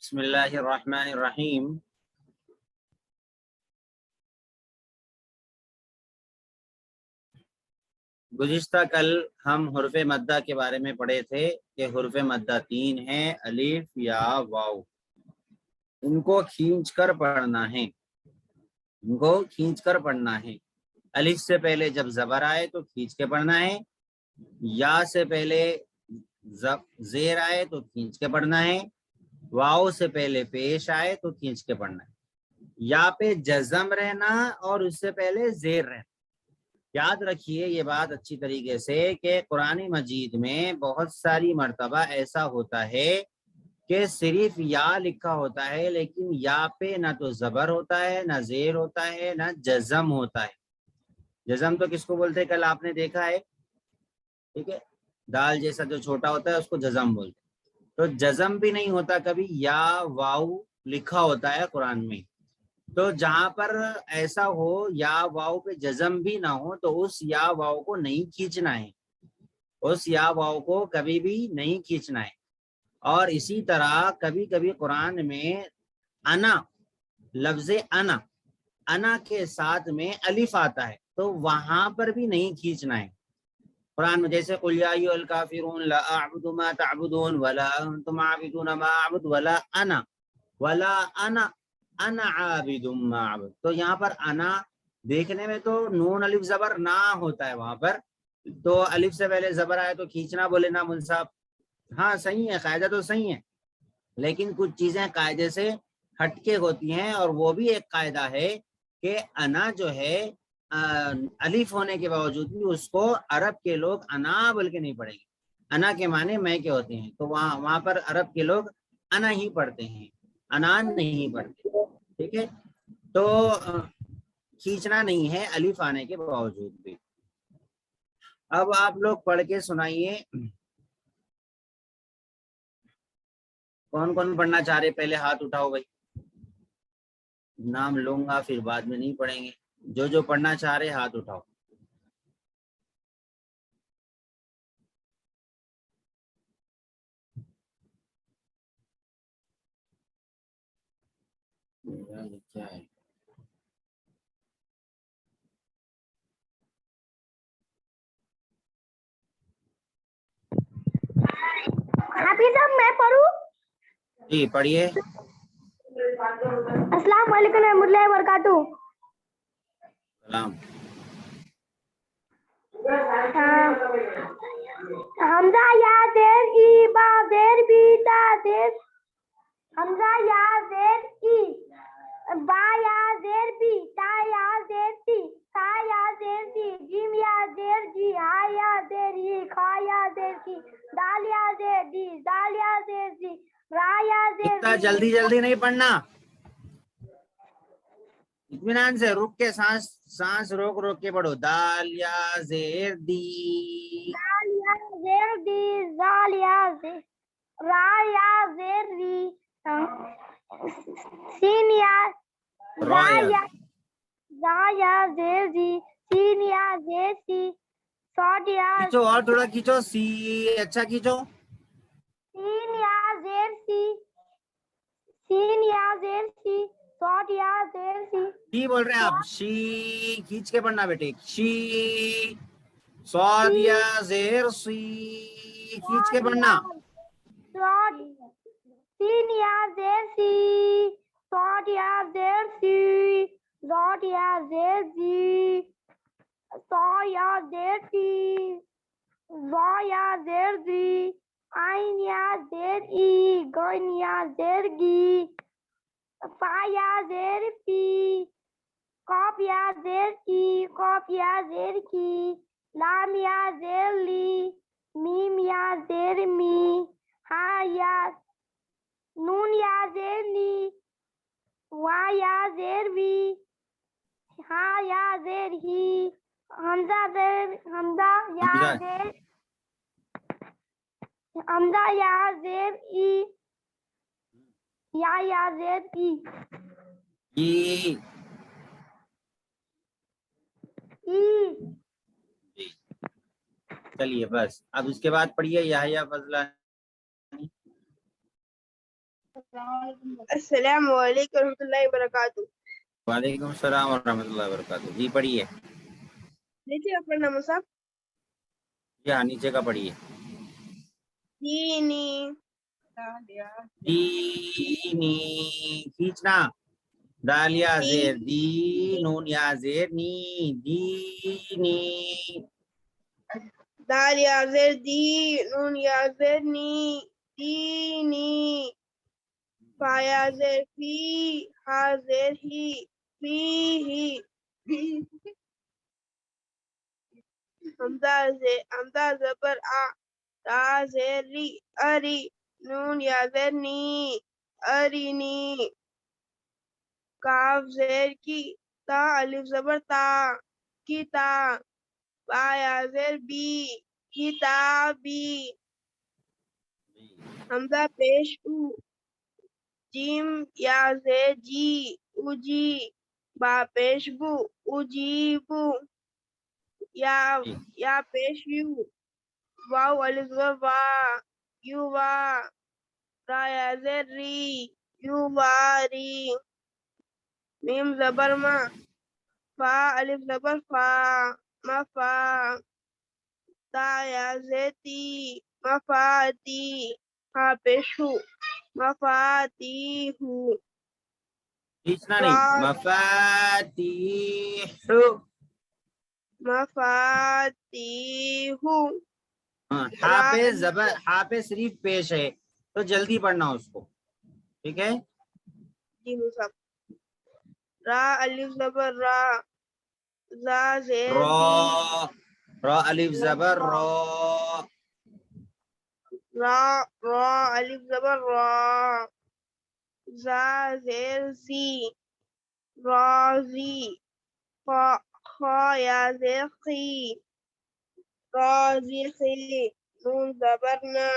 بسم اللہ الرحمن الرحیم۔ گزشتہ کل ہم حروف مدہ کے بارے میں پڑھے تھے کہ حروف مدہ 3 ہیں، الف یا واو۔ ان کو کھینچ کر پڑھنا ہے، الف سے پہلے جب زبر آئے تو کھینچ کے پڑھنا ہے، یا سے پہلے زیر آئے تو کھینچ کے پڑھنا ہے، واو سے پہلے پیش آئے تو کھینچ کے پڑھنا ہے، یا پہ جزم رہنا اور اس سے پہلے زیر رہنا۔ یاد رکھیے یہ بات اچھی طریقے سے کہ قرآن مجید میں بہت ساری مرتبہ ایسا ہوتا ہے کہ صرف یا لکھا ہوتا ہے، لیکن یا پہ نہ تو زبر ہوتا ہے، نہ زیر ہوتا ہے، نہ جزم ہوتا ہے۔ جزم تو کس کو بولتے ہیں کل آپ نے دیکھا ہے، ٹھیک ہے، دال جیسا جو چھوٹا ہوتا ہے اس کو جزم بولتے ہیں۔ تو جزم بھی نہیں ہوتا، کبھی یا واو لکھا ہوتا ہے قرآن میں۔ تو جہاں پر ایسا ہو یا واو پہ جزم بھی نہ ہو تو اس یا واو کو نہیں کھینچنا ہے، اس یا واو کو کبھی بھی نہیں کھینچنا ہے۔ اور اسی طرح کبھی کبھی قرآن میں انا، لفظ انا کے ساتھ میں الف آتا ہے تو وہاں پر بھی نہیں کھینچنا ہے قرآن میں، جیسے قل یا ایھا الکافرون لا اعبد ما تعبدون ولا انتم عابدون ما اعبد ولا انا عابد ما اعبد۔ تو یہاں پر انا دیکھنے میں تو نون الف زبر نہ ہوتا ہے، وہاں پر تو الف سے پہلے زبر آئے تو کھینچنا بولے نا مول صاحب، ہاں صحیح ہے، قاعدہ تو صحیح ہے، لیکن کچھ چیزیں قاعدے سے ہٹ کے ہوتی ہیں، اور وہ بھی ایک قاعدہ ہے کہ انا جو ہے الف ہونے کے باوجود بھی اس کو عرب کے لوگ انا بول کے نہیں پڑھیں گے۔ انا کے معنی میں کے ہوتے ہیں، تو وہاں پر عرب کے لوگ انا ہی پڑھتے ہیں، انان نہیں پڑھتے، ٹھیک ہے۔ تو کھینچنا نہیں ہے الف آنے کے باوجود بھی۔ اب آپ لوگ پڑھ کے سنائیے، کون کون پڑھنا چاہ رہے پہلے ہاتھ اٹھاؤ بھائی، نام لوں گا پھر بعد میں نہیں پڑھیں گے، جو پڑھنا چاہ رہے ہاتھ اٹھاؤ۔ کیا ہے حافظ صاحب میں پڑھوں؟ جی پڑھیے۔ السلام علیکم ورحمۃ اللہ وبرکاتہ۔ سلام۔ حمزہ یا زیر ای با زیر بی تا زیر، حمزہ یا زیر ای با یا زیر بی تا یا زیر تی سا یا زیر تی جیم یا زیر جی ہا یا زیر ہی خا یا زیر کی دال یا زیر دی دال یا زیر جی را یا زیر اتنا جلدی نہیں پڑھنا، اطمینان سے رک کے سانس روک کے پڑھو۔ دال یا زیر دی، دال یا زیر دی زال یا زیر را یا زیر ری سین یا را یا زیر دی سین یا زیر سی صاد یا کھینچو اور تھوڑا کھینچو، سی اچھا کھینچو۔ سین یا زیر سی سین یا زیر سی صاد یا زیر سی شی بول رہے ہیں آپ، شی کھینچ کے پڑھنا بیٹے، شی صاد یا زیر سی کھینچ کے پڑھنا۔ صاد سین یا زیر سی صاد یا زیر سی زاد یا زیر زی صا یا زیر سی زا یا زیر زی عین یا زیر ای گین یا زیر گی فا یا زیر فی قاف یا زیر کی قاف یا زیر کی لام یا زیر لی میم یا زیر می ہا یا نون یا زیر نی وا یا زیر وی ہا یا زیر ہی حمزہ یا زیر حمزہ یا زیر ای یا زیر ای جی چلیے بس، اب اس کے بعد پڑھیے یحییٰ فضلہ۔ السلام علیکم ورحمۃ اللہ وبرکاتہ. وعلیکم السلام ورحمۃ اللہ وبرکاتہ. جی پڑھیے. نیچے کا پڑھنا مصحف. جی ہاں نیچے کا پڑھیے. دینی دینی کھینچنا. دال یا زیر دی نون یا زیر نی دینی. دال یا زیر دی نون یا زیر نی دینی. فا یا زیر فی ہا زیر ہی فی ہی. حمزہ زبر آ تا زیر ری اری نون یا زیر نی ارینی. کاف زیر کی تا الف زبر تا کی تا. با یا زیر بی کتابی. حمزہ پیش او جیم یا زیر جی اوجی. با پیش بو اوجیبو. یا پیش یو واو الف زبر وا یو وا. را یا زیر ری یو واری. میم زبر ما فا الف زبر فا مفا. تا یا زیتی مفاتی. ہا پیش ہو مفاتیحو. کھینچنا نہیں. مفاتیح. مفاتیحو. ہاں پہ زبر ہاں پہ صرف پیش ہے تو جلدی پڑھنا اس کو. ٹھیک ہے. جی مصحف. را الف زبر را زا زیر را زی را الف زبر را. را الف زبر را زا زیر زی رازی. خا یا زیر خی رازی خی نون زبر نا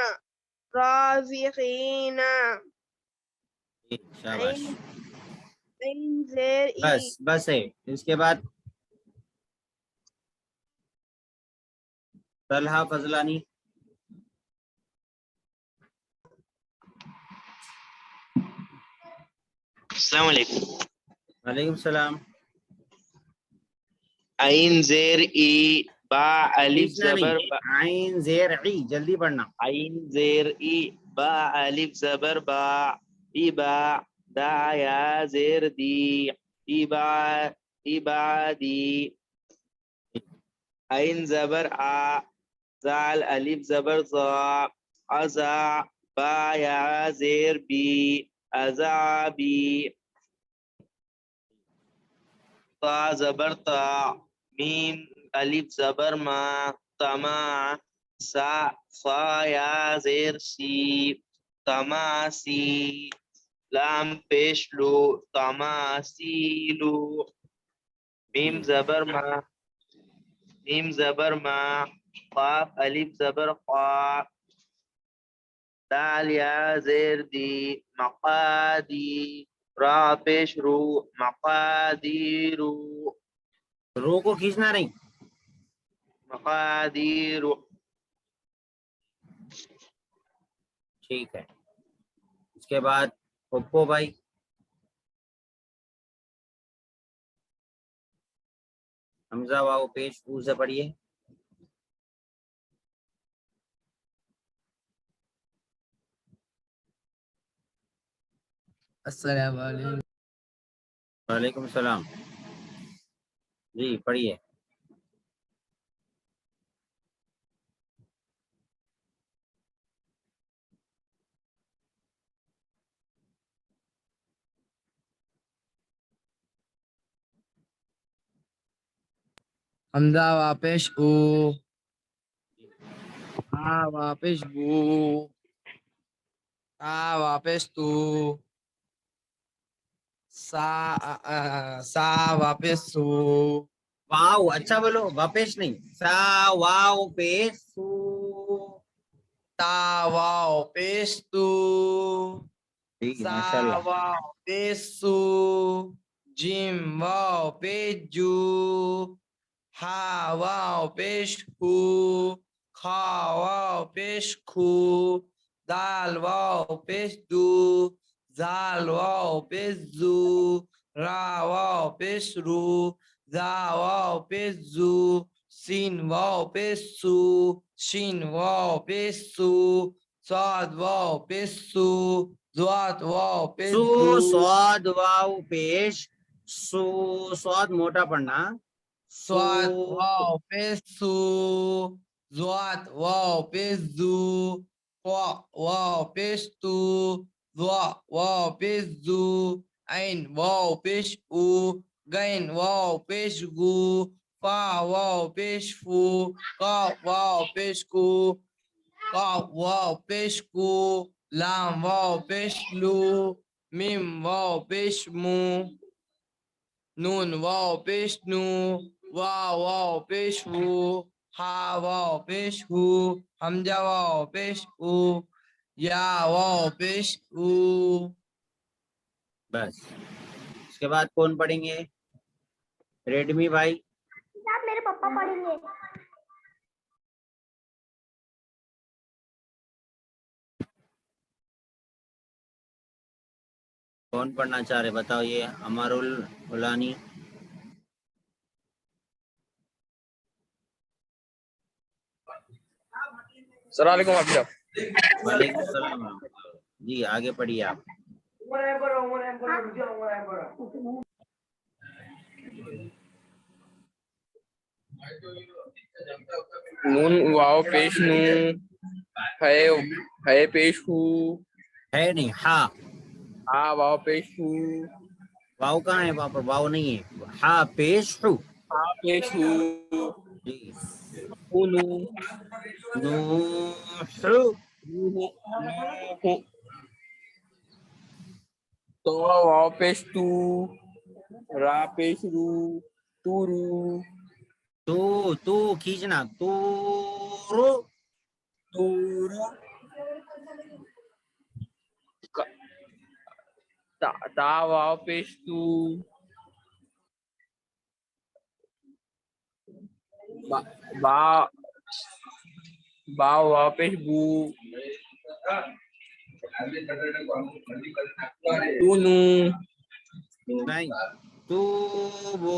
رازی خینا. شاباش. عین زیر ای بس ہے. اس کے بعد طلحہ فضلانی. السلام علیکم. وعلیکم السلام. عین زیر ای با الف کھینچنا زبر نہیں. عین زیر عی جلدی پڑھنا. عین زیر ای با الف زبر با ای با. دا یا زیر دی ای با ای با دی. عین زبر آ زال الف زبر ضا ازا. با یا زیر بی ازابی. تا زبر تا میم الف زبر ما تما. صا یا زیر سی تماسی. لام پیش لو تماسیلو. میم زبر ما قاف الف زبر قا. دال یا زیر دی مقادی. را پیش رو مقادیرو. رو کو کھینچنا نہیں. مقادیر. ٹھیک ہے. اس کے بعد پپو بھائی. حمزہ واو پیش او سے پڑھیے. السلام علیکم. وعلیکم السلام. جی پڑھیے. حمزہ واپش او ہا واپش بو تا واپس تو سا واپس سو. واو اچھا بولو. واپس نہیں. سا واو پیش سو. تا واو پیش تو ٹھیک ہے سا ماشاء اللہ. واو پیش سو. جیم واو پیش جو ہا واو پیش ہو. کھا واو پیش کھو دال واو پیش دو زال واو پیش زو را واو پیش رو زا واو پیش زو سین واو پیش سو شین واو پیش سو صاد واو پیش سو زوات واو پیش سو زو صاد واو پیش سو صاد موٹا پڑھنا سو صاد واو پیش سو زوات واو پیش زو قا واو پیش تو ضا واو پیش زو عین واو پیش او غین واو پیش گو فا واو پیش فو قاف واو پیش کو قاف واو پیش کو لام واو پیش لو میم واو پیش مو نون واو پیش نو واو پیش وو ہا واو پیش ہو حمزہ واو پیش او یا واو پیش او بس اس کے بعد کون پڑھیں گے ریڈمی بھائی صاحب میرے پپا پڑھیں گے. کون پڑھنا چاہ رہے بتاؤ یہ امر الانی السلام علیکم آپ صاحب. وعلیکم السلام ورحمۃ اللہ. جی آگے پڑھیے آپ. نون واو پیش نو ہے پیش ہو ہے نہیں ہا ہا واو پیش ہو واؤ کہاں ہے وہاں پر واؤ نہیں ہے ہا پیش ہو ہا پیش ہو جی نو نوح تو واو پیش تو را پیش رو تو رو تو کھینچنا تو رو تو رو تا واو پیش تو با واو پیش بو تو نو نہیں تو وہ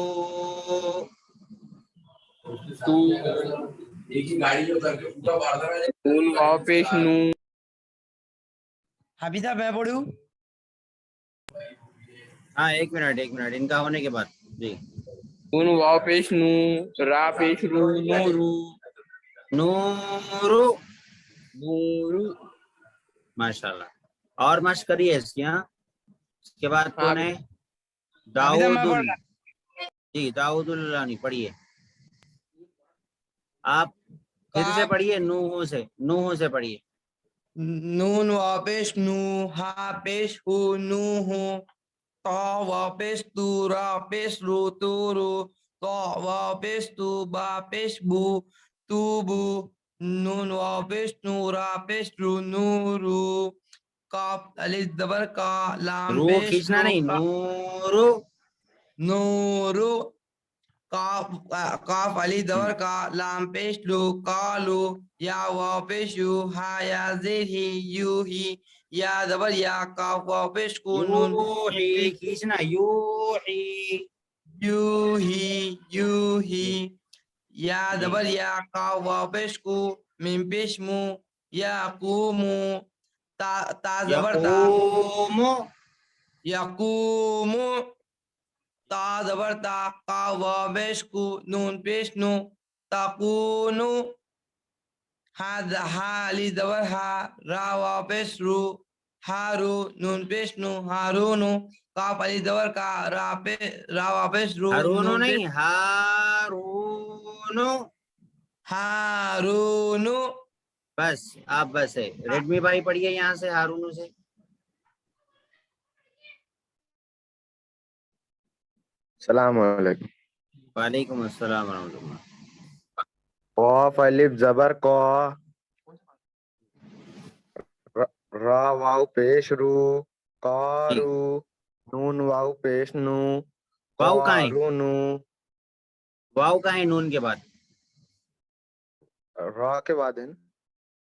نون واو پیش نو حفیظہ میں پڑھوں ہاں ایک منٹ ان کا ہونے کے بعد جی نون واو پیش نو را پیش رو نورو نورو نورو ماشاء اللہ. اور مشق کریے اس کی. ہاں اس کے بعد کون ہے حفیظہ میں داؤد پڑھ رہا جی داؤد الانی پڑھیے آپ پھر سے پڑھیے نوحوں سے پڑھیے. نون واو پیش نو ہا پیش ہو نو ہو طا واو پیش تو را پیش رو تو رو طا واو پیش تو با پیش بو تو بو نون واو پیش نو را پیش رو نورو کاف الف زبر کا لام رو پیش کھینچنا رو نہیں کا نورو نورو کاف علی زبر کا لام پیش لو کالو یا واو پیش یو ہا یا زیر ہی یو ہی یا زبر یا کاف واو پیش کو نون یوحی کھینچنا یوحی یو ہی یا زبر یا کاف واو پیش کو میم پیش مو یا قومو تا زبر تا یقوم یقوم تا زبر تا قاف واو پیش کو نون پیش نو تقونو ہا علی زبر ہا را واو پیش رو ہارو نون پیش نو ہارونو کاف علی زبر کا را واو پیش رو ہارونو نون پیش نہیں ہارونو ہارونو بس آپ بس ہے ریڈمی بھائی پڑھیے یہاں سے ہارونو سے. السلام علیکم. وعلیکم السلام ورحمۃ اللہ. قاف الف زبر قا را واو پیش رو قارو نون واو پیش نو واؤ کہاں ہے قارونو واؤ کہاں ہے نون کے بعد را کے بعد ہے نا؟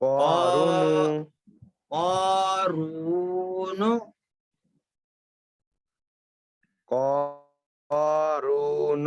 قارون قارون। قارون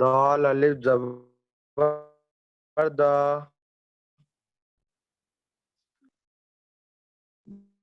دال الف زبر دا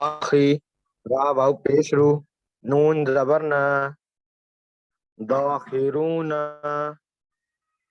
داخی را واو پیش رو نون زبر نا داخرون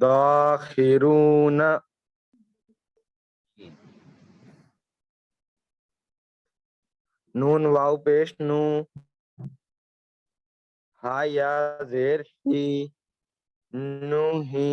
داخرون نون واو پیش نو ہا یا زیر ہی نو ہی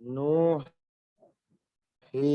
نو ہی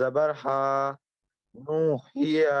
زبر ہا نو ہیا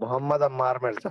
محمد عمار مرزا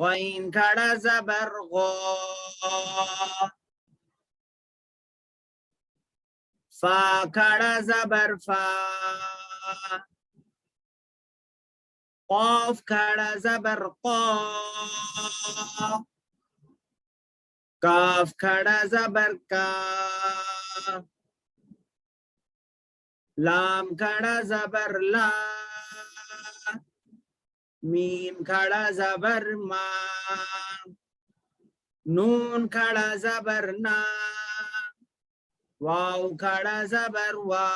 غین کھڑا زبر غو فا کھڑا زبر فا قاف کھڑا زبر قا کاف کھڑا زبر کا لام کھڑا زبر لا میم کھڑا زبر ما نون کھڑا زبر نا واو کھڑا زبر وا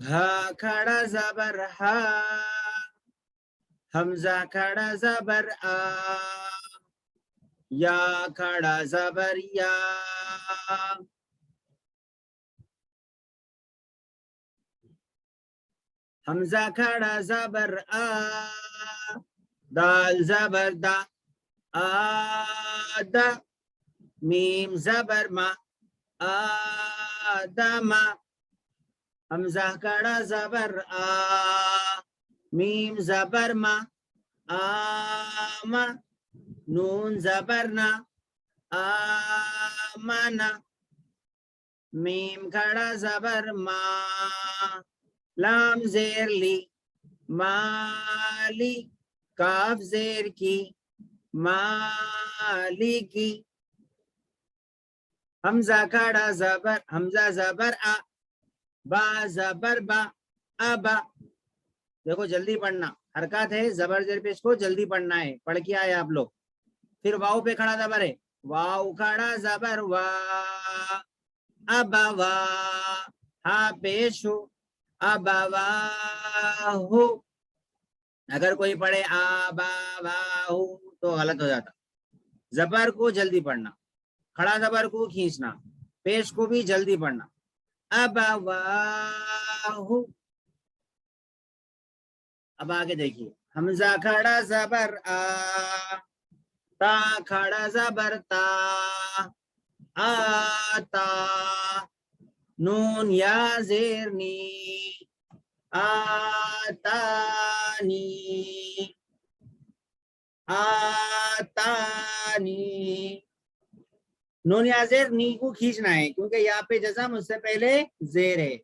ہا کھڑا زبر ہا حمزہ کھڑا زبر آ یا کھڑا زبر یا حمزہ کھڑا زبر آ دال زبر دا آدا میم زبر ما آدم حمزہ کھڑا زبر آ میم زبر ما آما نون زبر نا آمنا میم کھڑا زبر ما لام زیر لی مالی کاف زیر کی مالی کی حمزہ کھڑا زبر حمزہ زبر آ با زبر با ابا دیکھو جلدی پڑھنا حرکات ہے زبر زیر پیش کو جلدی پڑھنا ہے پڑھ کے آئے آپ لوگ پھر واؤ پہ کھڑا زبر ہے واؤ کھڑا زبر وا ابا وا ہا پیش ہو ابا وا ہو اگر کوئی پڑھے آبا وا ہو تو غلط ہو جاتا زبر کو جلدی پڑھنا کھڑا زبر کو کھینچنا پیش کو بھی جلدی پڑھنا ابا وا ہو اب آگے دیکھیے حمزہ کھڑا زبر آ تا کھڑا زبر تا آتا نون یا زیر نی آتانی آتانی نون یا زیر نی کو کھینچنا ہے کیونکہ یہاں پہ جزم اس سے پہلے زیر ہے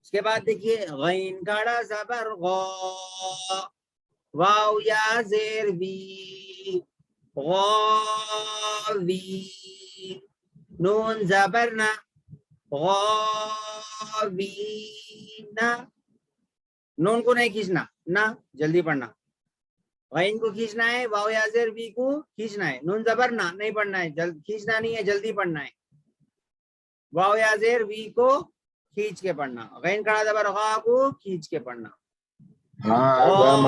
اس کے بعد دیکھیے غین کھڑا زبر غو واو یا زیر وی غاوی نون زبر نا غاوینا نون کو نہیں کھینچنا نا جلدی پڑھنا غین کو کھینچنا ہے واو یا زیر وی کو کھینچنا ہے نون زبر نا نہیں پڑھنا ہے کھینچنا نہیں ہے جلدی پڑھنا ہے واو یا زیر وی کو کھینچ کے پڑھنا غین کھڑا زبر غا کو کھینچ کے پڑھنا آدم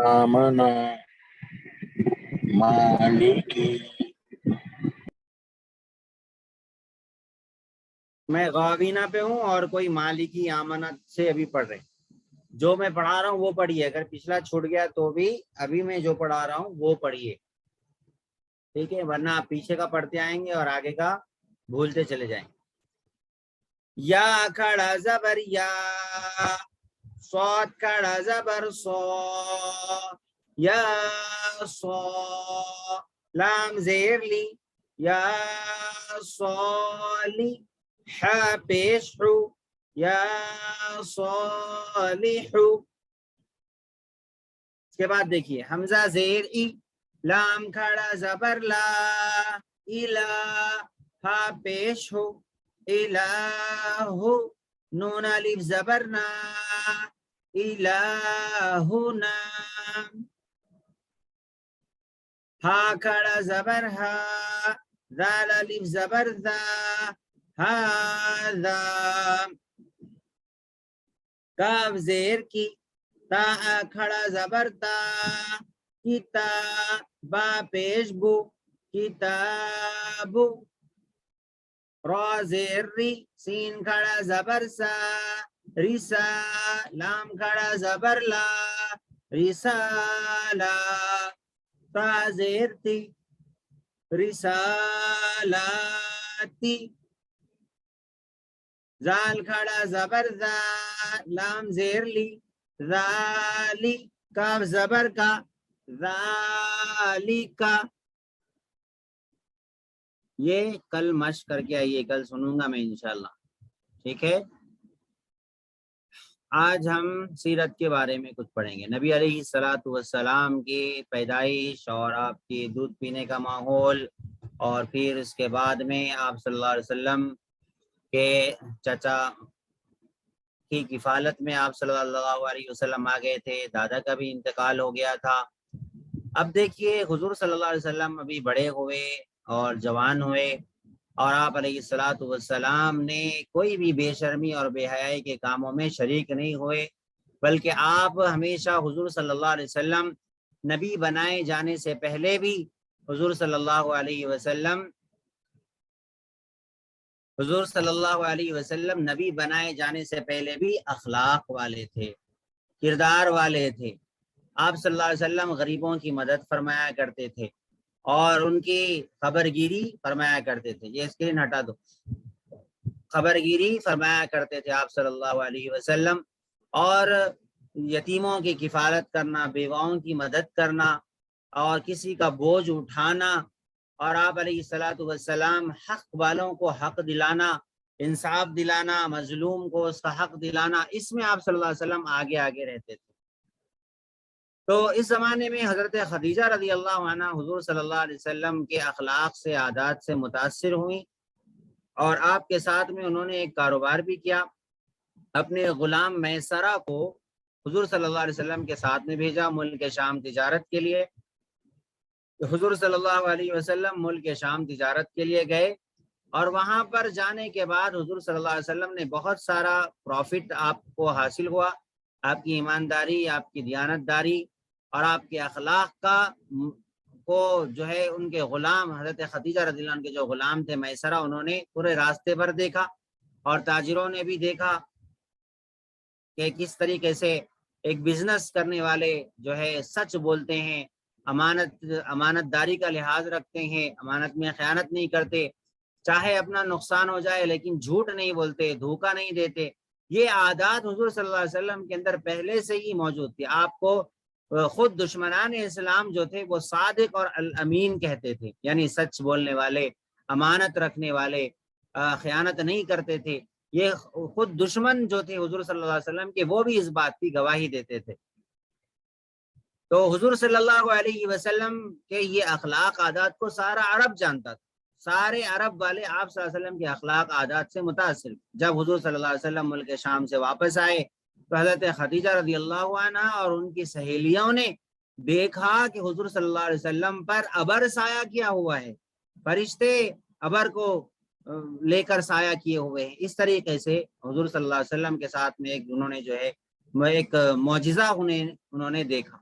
آمنا مالکی میں غاوینہ پہ ہوں اور کوئی مالکی آمنت سے ابھی پڑھ رہے جو میں پڑھا رہا ہوں وہ پڑھیے اگر پچھلا چھوٹ گیا تو بھی ابھی میں جو پڑھا رہا ہوں وہ پڑھیے ٹھیک ہے ورنہ آپ پیچھے کا پڑھتے آئیں گے اور آگے کا بھولتے چلے جائیں یا کھڑا زبر یا صاد کھڑا زبر صا یا صا لام زیر لی یا صالی حا پیش حو یا صالحو اس کے بعد دیکھیے حمزہ زیر ای لام کھڑا زبر لا الا ہا پیش ہو الہو نون الف زبر نا الہنا ہا کھڑا زبر ہا ذال الف زبر ذا ہاذا کاف زیر کی تا کھڑا زبر تا کتا با پیش بو کتابو را زیر ری سین کھڑا زبر سا ریسا لام کھڑا زبر لا رسالہ تا زیر تی رسالاتی زال کھڑا زبر زا لام زیر لی ذالک زبر کا، ذالک، یہ کل مشق کر کے آئیے، کل سنوں گا میں انشاءاللہ، ٹھیک ہے۔ آج ہم سیرت کے بارے میں کچھ پڑھیں گے، نبی علیہ الصلوۃ والسلام کی پیدائش اور آپ کی دودھ پینے کا ماحول، اور پھر اس کے بعد میں آپ صلی اللہ علیہ وسلم کے چچا کی کفالت میں آپ صلی اللہ علیہ وسلم آ گئے تھے، دادا کا بھی انتقال ہو گیا تھا۔ اب دیکھیے حضور صلی اللہ علیہ وسلم ابھی بڑے ہوئے اور جوان ہوئے، اور آپ علیہ الصلوۃ والسلام نے کوئی بھی بے شرمی اور بے حیائی کے کاموں میں شریک نہیں ہوئے، بلکہ آپ ہمیشہ حضور صلی اللہ علیہ وسلم نبی بنائے جانے سے پہلے بھی حضور صلی اللہ علیہ وسلم نبی بنائے جانے سے پہلے بھی اخلاق والے تھے، کردار والے تھے۔ آپ صلی اللہ علیہ وسلم غریبوں کی مدد فرمایا کرتے تھے اور ان کی خبر گیری فرمایا کرتے تھے۔ یہ اسکرین ہٹا دو، خبر گیری فرمایا کرتے تھے آپ صلی اللہ علیہ وسلم، اور یتیموں کی کفالت کرنا، بیواؤں کی مدد کرنا، اور کسی کا بوجھ اٹھانا، اور آپ علیہ الصلوۃ والسلام حق والوں کو حق دلانا، انصاف دلانا، مظلوم کو اس کا حق دلانا، اس میں آپ صلی اللہ علیہ وسلم آگے آگے رہتے تھے۔ تو اس زمانے میں حضرت خدیجہ رضی اللہ عنہ حضور صلی اللہ علیہ وسلم کے اخلاق سے، عادات سے متاثر ہوئیں، اور آپ کے ساتھ میں انہوں نے ایک کاروبار بھی کیا۔ اپنے غلام میسرہ کو حضور صلی اللہ علیہ وسلم کے ساتھ میں بھیجا ملک شام تجارت کے لیے۔ حضور صلی اللہ علیہ وسلم ملک شام تجارت کے لیے گئے، اور وہاں پر جانے کے بعد حضور صلی اللہ علیہ وسلم نے بہت سارا پروفٹ آپ کو حاصل ہوا، آپ کی ایمانداری، آپ کی دیانتداری اور آپ کے اخلاق کو جو ہے ان کے غلام حضرت خدیجہ رضی اللہ عنہ کے جو غلام تھے میسرہ، انہوں نے پورے راستے پر دیکھا، اور تاجروں نے بھی دیکھا کہ کس طریقے سے ایک بزنس کرنے والے جو ہے سچ بولتے ہیں، امانت داری کا لحاظ رکھتے ہیں، امانت میں خیانت نہیں کرتے، چاہے اپنا نقصان ہو جائے لیکن جھوٹ نہیں بولتے، دھوکہ نہیں دیتے۔ یہ عادات حضور صلی اللہ علیہ وسلم کے اندر پہلے سے ہی موجود تھی۔ آپ کو خود دشمنان اسلام جو تھے وہ صادق اور الامین کہتے تھے، یعنی سچ بولنے والے، امانت رکھنے والے، خیانت نہیں کرتے تھے۔ یہ خود دشمن جو تھے حضور صلی اللہ علیہ وسلم کے، وہ بھی اس بات کی گواہی دیتے تھے۔ تو حضور صلی اللہ علیہ وسلم کے یہ اخلاق عادات کو سارا عرب جانتا تھا، سارے عرب والے آپ صلی اللہ علیہ وسلم کے اخلاق عادات سے متاثر۔ جب حضور صلی اللہ علیہ وسلم ملک شام سے واپس آئے تو حضرت خدیجہ رضی اللہ عنہ اور ان کی سہیلیوں نے دیکھا کہ حضور صلی اللہ علیہ وسلم پر ابر سایہ کیا ہوا ہے، فرشتے ابر کو لے کر سایہ کیے ہوئے ہیں۔ اس طریقے سے حضور صلی اللہ علیہ وسلم کے ساتھ میں انہوں نے جو ہے ایک معجزہ انہوں نے دیکھا۔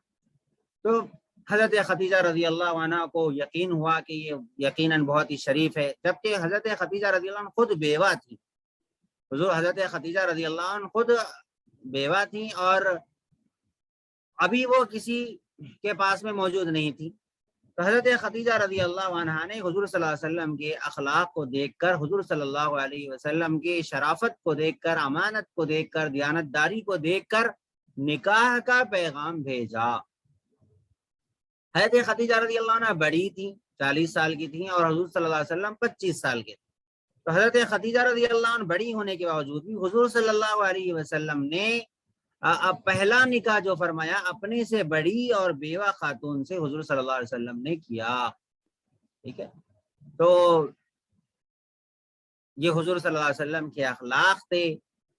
تو حضرت خدیجہ رضی اللہ عنہ کو یقین ہوا کہ یہ یقیناً بہت ہی شریف ہے، جبکہ حضرت خدیجہ رضی اللہ عنہ خود بیوہ تھی۔ حضرت خدیجہ رضی اللہ عنہ خود بیوہ تھی، اور ابھی وہ کسی کے پاس میں موجود نہیں تھی۔ تو حضرت خدیجہ رضی اللہ عنہ نے حضور صلی اللہ علیہ وسلم کے اخلاق کو دیکھ کر، حضور صلی اللہ علیہ وسلم کی شرافت کو دیکھ کر، امانت کو دیکھ کر، دیانتداری کو دیکھ کر نکاح کا پیغام بھیجا۔ حضرت خدیجہ رضی اللہ عنہ بڑی تھی، 40 سال کی تھیں، اور حضور صلی اللہ علیہ وسلم 25 سال کے تھے۔ تو حضرت خدیجہ رضی اللہ عنہ بڑی ہونے کے باوجود بھی حضور صلی اللہ علیہ وسلم نے پہلا نکاح جو فرمایا اپنے سے بڑی اور بیوہ خاتون سے حضور صلی اللہ علیہ وسلم نے کیا، ٹھیک ہے۔ تو یہ حضور صلی اللہ علیہ وسلم کے اخلاق تھے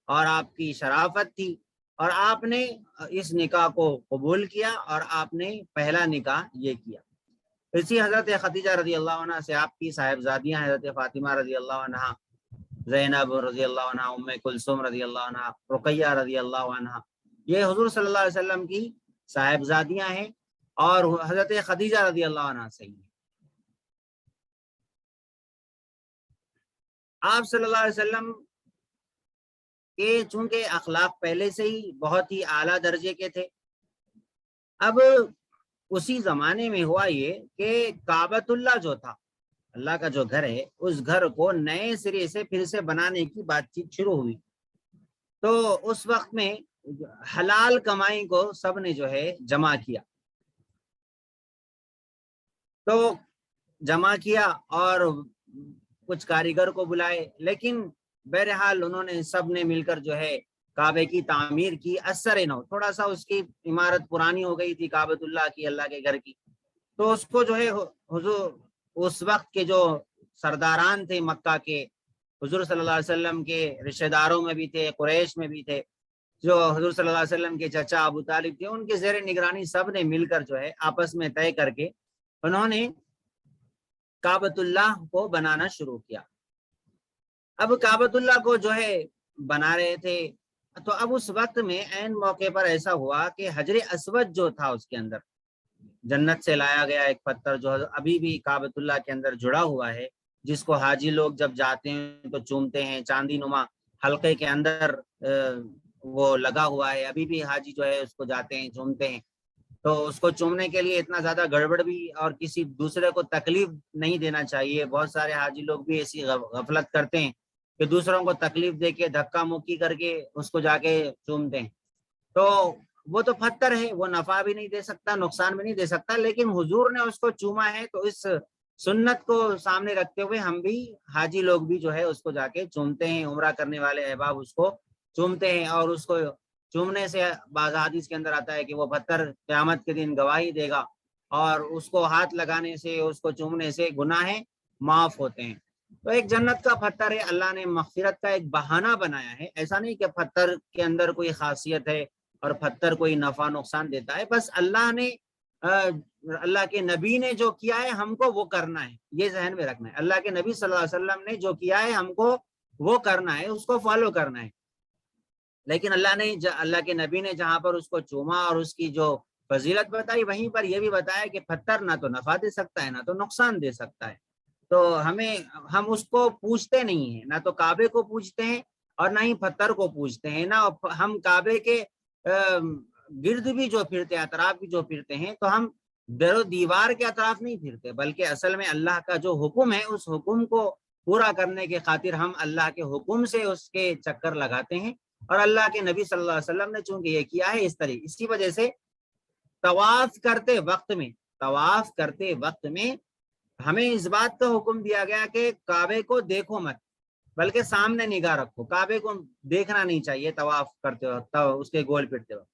اور آپ کی شرافت تھی، اور آپ نے اس نکاح کو قبول کیا، اور آپ نے پہلا نکاح یہ کیا۔ اسی حضرت خدیجہ رضی اللہ عنہ سے آپ کی صاحبزادیاں حضرت فاطمہ رضی اللہ عنہ، زینب رضی اللہ عنہ، ام کلثوم رضی اللہ عنہ، رقیہ رضی اللہ عنہ، یہ حضور صلی اللہ علیہ وسلم کی صاحبزادیاں ہیں، اور حضرت خدیجہ رضی اللہ عنہ سے ہی۔ آپ صلی اللہ علیہ وسلم کے چونکہ اخلاق پہلے سے ہی بہت ہی اعلیٰ درجے کے تھے، اب اسی زمانے میں ہوا یہ کہ کعبۃ اللہ جو تھا، اللہ کا جو گھر ہے، اس گھر کو نئے سرے سے پھر سے بنانے کی بات چیت شروع ہوئی۔ تو اس وقت میں حلال کمائی کو سب نے جو ہے جمع کیا، تو جمع کیا اور کچھ کاریگر کو بلائے، لیکن بہرحال انہوں نے سب نے مل کر جو ہے کعبے کی تعمیر کی. اثر نو، تھوڑا سا اس کی عمارت پرانی ہو گئی تھی کعبۃ اللہ کی، اللہ کے گھر کی، تو اس کو جو ہے حضور اس وقت کے جو سرداران تھے مکہ کے، حضور صلی اللہ علیہ وسلم کے رشتہ داروں میں بھی تھے، قریش میں بھی تھے، جو حضور صلی اللہ علیہ وسلم کے چچا ابو طالب تھے، ان کے زیر نگرانی سب نے مل کر جو ہے آپس میں طے کر کے انہوں نے کعبۃ اللہ کو بنانا شروع کیا. اب کعبۃ اللہ کو جو ہے بنا رہے تھے، تو اب اس وقت میں عین موقع پر ایسا ہوا کہ حجر اسود جو تھا اس کے اندر جنت سے لایا گیا ایک پتھر جو ابھی بھی کعبۃ اللہ کے اندر جڑا ہوا ہے، جس کو حاجی لوگ جب جاتے ہیں تو چومتے ہیں، چاندی نما حلقے کے اندر وہ لگا ہوا ہے، ابھی بھی حاجی جو ہے اس کو جاتے ہیں چومتے ہیں. تو اس کو چومنے کے لیے اتنا زیادہ گڑبڑ بھی اور کسی دوسرے کو تکلیف نہیں دینا چاہیے. بہت سارے حاجی لوگ بھی ایسی غفلت کرتے ہیں کہ دوسروں کو تکلیف دے کے دھکا مکی کر کے اس کو جا کے چومتے ہیں. تو وہ تو پتھر ہے، وہ نفع بھی نہیں دے سکتا، نقصان بھی نہیں دے سکتا، لیکن حضور نے اس کو چوما ہے، تو اس سنت کو سامنے رکھتے ہوئے ہم بھی حاجی لوگ بھی جو ہے اس کو جا کے چومتے ہیں. عمرہ کرنے والے احباب اس کو چومتے ہیں، اور اس کو چومنے سے بعض حدیث کے اندر آتا ہے کہ وہ پتھر قیامت کے دن گواہی دے گا، اور اس کو ہاتھ لگانے سے، اس کو چومنے سے گناہ معاف ہوتے ہیں. تو ایک جنت کا پتھر ہے، اللہ نے مغفرت کا ایک بہانہ بنایا ہے. ایسا نہیں کہ پتھر کے اندر کوئی خاصیت ہے اور پتھر کوئی نفع نقصان دیتا ہے، بس اللہ نے اللہ کے نبی نے جو کیا ہے ہم کو وہ کرنا ہے، یہ ذہن میں رکھنا ہے. اللہ کے نبی صلی اللہ علیہ وسلم نے جو کیا ہے ہم کو وہ کرنا ہے، اس کو فالو کرنا ہے. لیکن اللہ کے نبی نے جہاں پر اس کو چوما اور اس کی جو فضیلت بتائی، وہیں پر یہ بھی بتایا کہ پتھر نہ تو نفع دے سکتا ہے نہ تو نقصان دے سکتا ہے. تو ہم اس کو پوجتے نہیں ہیں، نہ تو کعبے کو پوجتے ہیں اور نہ ہی پتھر کو پوجتے ہیں، نہ ہم کعبے کے گرد بھی جو پھرتے، اطراف بھی جو پھرتے ہیں، تو ہم در و دیوار کے اطراف نہیں پھرتے، بلکہ اصل میں اللہ کا جو حکم ہے اس حکم کو پورا کرنے کے خاطر ہم اللہ کے حکم سے اس کے چکر لگاتے ہیں. اور اللہ کے نبی صلی اللہ علیہ وسلم نے چونکہ یہ کیا ہے اس طرح، اسی وجہ سے طواف کرتے وقت میں ہمیں اس بات کا حکم دیا گیا کہ کعبے کو دیکھو مت، بلکہ سامنے نگاہ رکھو. کعبے کو دیکھنا نہیں چاہیے طواف کرتے وقت، اس کے گول پھرتے وقت.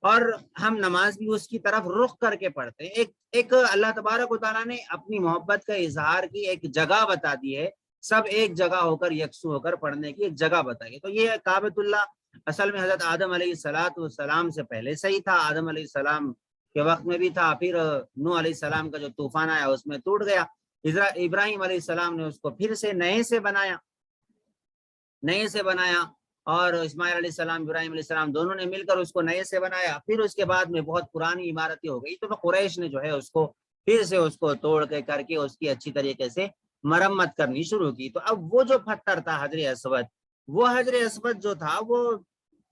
اور ہم نماز بھی اس کی طرف رخ کر کے پڑھتے ہیں. ایک اللہ تبارک و تعالیٰ نے اپنی محبت کا اظہار کی ایک جگہ بتا دی ہے، سب ایک جگہ ہو کر یکسو ہو کر پڑھنے کی ایک جگہ بتائی. تو یہ کعبۃ اللہ اصل میں حضرت آدم علیہ السلام سے پہلے سے ہی تھا، آدم علیہ السلام کے وقت میں بھی تھا، پھر نوح علیہ السلام کا جو طوفان آیا اس میں ٹوٹ گیا. ابراہیم علیہ السلام نے اس کو پھر سے نئے سے بنایا، اور اسماعیل علیہ السلام، ابراہیم علیہ السلام دونوں نے مل کر اس کو نئے سے بنایا. پھر اس کے بعد میں بہت پرانی عمارتیں ہو گئی، تو قریش نے جو ہے اس کو پھر سے اس کو توڑ کے کر کے اس کی اچھی طریقے سے مرمت کرنی شروع کی. تو اب وہ جو پتھر تھا حجر اسود جو تھا، وہ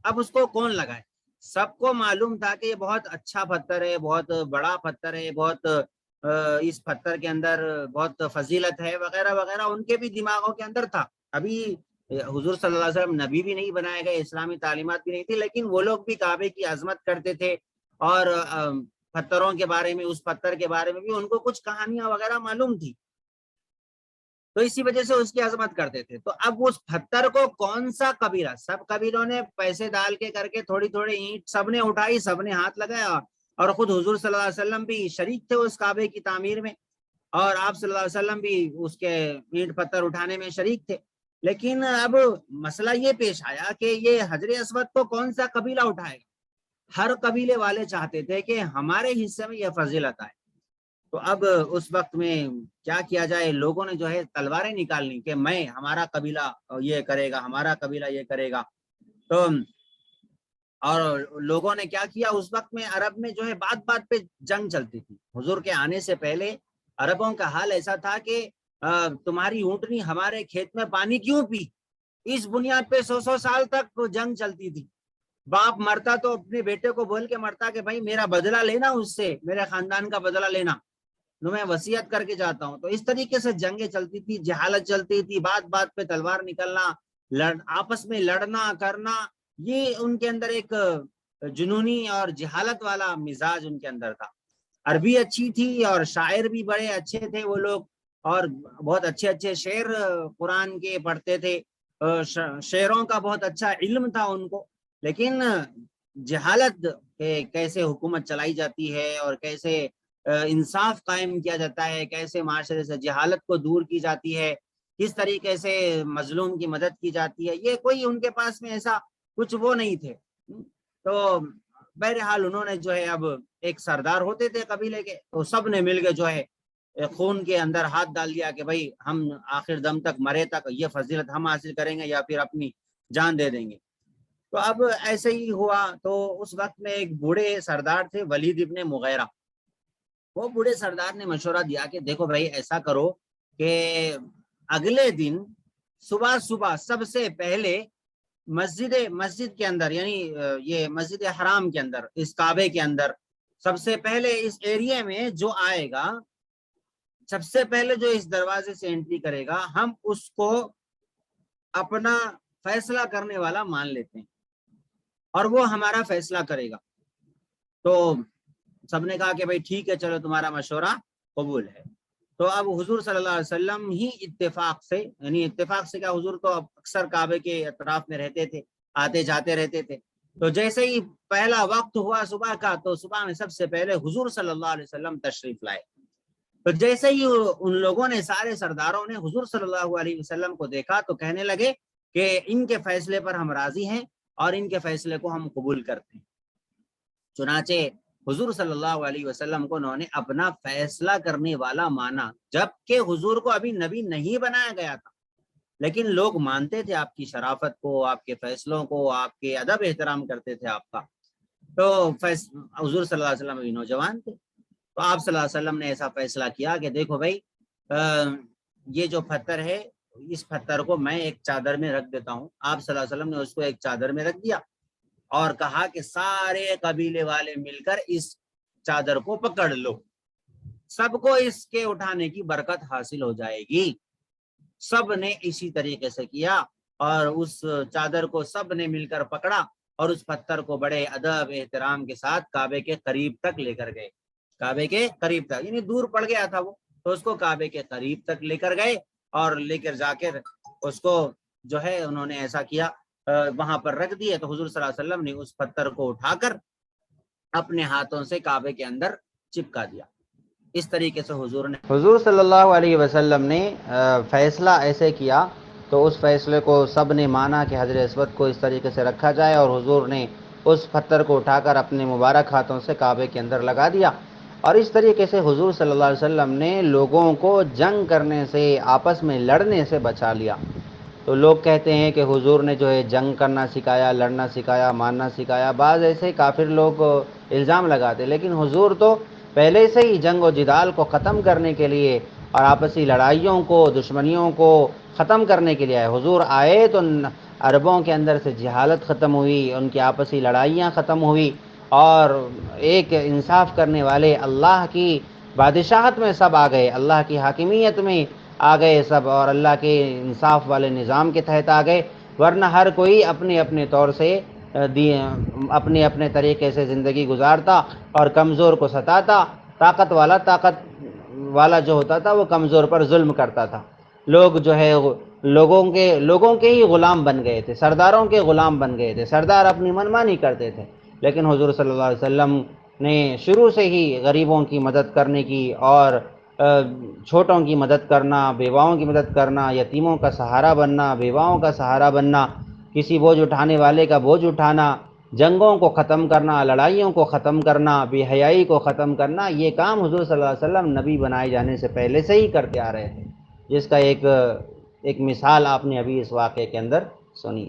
اب اس کو کون لگائے؟ سب کو معلوم تھا کہ یہ بہت اچھا پتھر ہے، بہت بڑا پتھر ہے، بہت اس پتھر کے اندر بہت فضیلت ہے وغیرہ وغیرہ، ان کے بھی دماغوں کے اندر تھا. ابھی حضور صلی اللہ علیہ وسلم نبی بھی نہیں بنائے گئے، اسلامی تعلیمات بھی نہیں تھی، لیکن وہ لوگ بھی کعبے کی عظمت کرتے تھے، اور پتھروں کے بارے میں، اس پتھر کے بارے میں بھی ان کو کچھ کہانیاں وغیرہ معلوم تھی، تو اسی وجہ سے اس کی عظمت کرتے تھے. تو اب اس پتھر کو کون سا قبیلہ، سب قبیلوں نے پیسے ڈال کے کر کے تھوڑی تھوڑی اینٹ سب نے اٹھائی، سب نے ہاتھ لگایا، اور خود حضور صلی اللہ علیہ وسلم بھی شریک تھے اس کعبے کی تعمیر میں، اور آپ صلی اللہ علیہ وسلم بھی اس کے اینٹ پتھر اٹھانے میں شریک تھے. لیکن اب مسئلہ یہ پیش آیا کہ یہ حجر اسود کو کون سا قبیلہ اٹھائے گا؟ ہر قبیلے والے چاہتے تھے کہ ہمارے حصے میں یہ فضیلت آئے. تو اب اس وقت میں کیا کیا جائے؟ لوگوں نے جو ہے تلواریں نکالنی کہ ہمارا قبیلہ یہ کرے گا، ہمارا قبیلہ یہ کرے گا. تو اور لوگوں نے کیا کیا اس وقت میں، عرب میں جو ہے بات بات پہ جنگ چلتی تھی. حضور کے آنے سے پہلے عربوں کا حال ایسا تھا کہ تمہاری اونٹنی ہمارے کھیت میں پانی کیوں پی، اس بنیاد پہ 100 سال تک جنگ چلتی تھی. باپ مرتا تو اپنے بیٹے کو بول کے مرتا کہ بھائی میرا بدلہ لینا، اس سے میرے خاندان کا بدلہ لینا، تو میں وصیت کر کے جاتا ہوں. تو اس طریقے سے جنگیں چلتی تھی، جہالت چلتی تھی، بات بات پہ تلوار نکلنا، آپس میں لڑنا کرنا، یہ ان کے اندر ایک جنونی اور جہالت والا مزاج ان کے اندر تھا. عربی اچھی تھی اور شاعر بھی بڑے اچھے تھے وہ لوگ, اور بہت اچھے اچھے شعر قرآن کے پڑھتے تھے, شعروں کا بہت اچھا علم تھا ان کو, لیکن جہالت کہ کیسے حکومت چلائی جاتی ہے اور کیسے انصاف قائم کیا جاتا ہے, کیسے معاشرے سے جہالت کو دور کی جاتی ہے, کس طریقے سے مظلوم کی مدد کی جاتی ہے, یہ کوئی ان کے پاس میں ایسا کچھ وہ نہیں تھے. تو بہرحال انہوں نے جو ہے اب ایک سردار ہوتے تھے قبیلے کے, تو سب نے مل کے جو ہے خون کے اندر ہاتھ ڈال دیا کہ بھائی ہم آخر دم تک مرے تک یہ فضیلت ہم حاصل کریں گے یا پھر اپنی جان دے دیں گے. تو اب ایسے ہی ہوا. تو اس وقت میں ایک بوڑھے سردار تھے ولید ابن مغیرہ, وہ بوڑھے سردار نے مشورہ دیا کہ دیکھو بھائی ایسا کرو کہ اگلے دن صبح صبح سب سے پہلے مسجد کے اندر, یعنی یہ مسجد حرام کے اندر, اس کعبے کے اندر سب سے پہلے اس ایریے میں جو آئے گا, سب سے پہلے جو اس دروازے سے انٹری کرے گا, ہم اس کو اپنا فیصلہ کرنے والا مان لیتے ہیں اور وہ ہمارا فیصلہ کرے گا. تو سب نے کہا کہ بھائی ٹھیک ہے, چلو تمہارا مشورہ قبول ہے. تو اب حضور صلی اللہ علیہ وسلم ہی اتفاق سے, یعنی اتفاق سے کیا, حضور تو اکثر کعبے کے اطراف میں رہتے تھے, آتے جاتے رہتے تھے. تو جیسے ہی پہلا وقت ہوا صبح کا, تو صبح میں سب سے پہلے حضور صلی اللہ علیہ وسلم تشریف لائے. تو جیسے ہی ان لوگوں نے, سارے سرداروں نے حضور صلی اللہ علیہ وسلم کو دیکھا تو کہنے لگے کہ ان کے فیصلے پر ہم راضی ہیں اور ان کے فیصلے کو ہم قبول کرتے ہیں. چنانچہ حضور صلی اللہ علیہ وسلم کو انہوں نے اپنا فیصلہ کرنے والا مانا, جبکہ حضور کو ابھی نبی نہیں بنایا گیا تھا, لیکن لوگ مانتے تھے آپ کی شرافت کو, آپ کے فیصلوں کو, آپ کے ادب احترام کرتے تھے آپ کا. تو حضور صلی اللہ علیہ وسلم ابھی نوجوان تھے, تو آپ صلی اللہ علیہ وسلم نے ایسا فیصلہ کیا کہ دیکھو بھائی یہ جو پتھر ہے, اس پتھر کو میں ایک چادر میں رکھ دیتا ہوں. آپ صلی اللہ علیہ وسلم نے اس کو ایک چادر میں رکھ دیا اور کہا کہ سارے قبیلے والے مل کر اس چادر کو پکڑ لو, سب کو اس کے اٹھانے کی برکت حاصل ہو جائے گی. سب نے اسی طریقے سے کیا اور اس چادر کو سب نے مل کر پکڑا اور اس پتھر کو بڑے ادب احترام کے ساتھ کعبے کے قریب تک لے کر گئے. کعبے کے قریب تک, یعنی دور پڑ گیا تھا وہ, تو اس کو کعبے کے قریب تک لے کر گئے اور لے کر جا کر اس کو جو ہے انہوں نے ایسا کیا, وہاں پر رکھ دیے. تو حضور صلی اللہ علیہ وسلم نے اس پتھر کو اٹھا کر اپنے ہاتھوں سے کعبے کے اندر چپکا دیا. اس طریقے سے حضور صلی اللہ علیہ وسلم نے فیصلہ ایسے کیا, تو اس فیصلے کو سب نے مانا کہ حجر اسود کو اس طریقے سے رکھا جائے, اور حضور نے اس پتھر کو اٹھا کر اپنے مبارک ہاتھوں سے کعبے کے اندر لگا دیا. اور اس طریقے سے حضور صلی اللہ علیہ وسلم نے لوگوں کو جنگ کرنے سے, آپس میں لڑنے سے بچا لیا. تو لوگ کہتے ہیں کہ حضور نے جو ہے جنگ کرنا سکھایا, لڑنا سکھایا, مارنا سکھایا. بعض ایسے کافر لوگ الزام لگاتے, لیکن حضور تو پہلے سے ہی جنگ و جدال کو ختم کرنے کے لیے اور آپسی لڑائیوں کو, دشمنیوں کو ختم کرنے کے لیے آئے. حضور آئے تو عربوں کے اندر سے جہالت ختم ہوئی, ان کی آپسی لڑائیاں ختم ہوئی, اور ایک انصاف کرنے والے اللہ کی بادشاہت میں سب آ گئے, اللہ کی حاکمیت میں آ گئے سب, اور اللہ کے انصاف والے نظام کے تحت آ گئے. ورنہ ہر کوئی اپنے اپنے طور سے اپنے اپنے طریقے سے زندگی گزارتا اور کمزور کو ستاتا. طاقت والا جو ہوتا تھا وہ کمزور پر ظلم کرتا تھا. لوگ جو ہے لوگوں کے ہی غلام بن گئے تھے, سرداروں کے غلام بن گئے تھے. سردار اپنی منمانی کرتے تھے, لیکن حضور صلی اللہ علیہ وسلم نے شروع سے ہی غریبوں کی مدد کرنے کی, اور چھوٹوں کی مدد کرنا, بیواؤں کی مدد کرنا, یتیموں کا سہارا بننا, بیواؤں کا سہارا بننا, کسی بوجھ اٹھانے والے کا بوجھ اٹھانا, جنگوں کو ختم کرنا, لڑائیوں کو ختم کرنا, بے حیائی کو ختم کرنا, یہ کام حضور صلی اللہ علیہ وسلم نبی بنائے جانے سے پہلے سے ہی کرتے آ رہے تھے, جس کا ایک مثال آپ نے ابھی اس واقعے کے اندر سنی.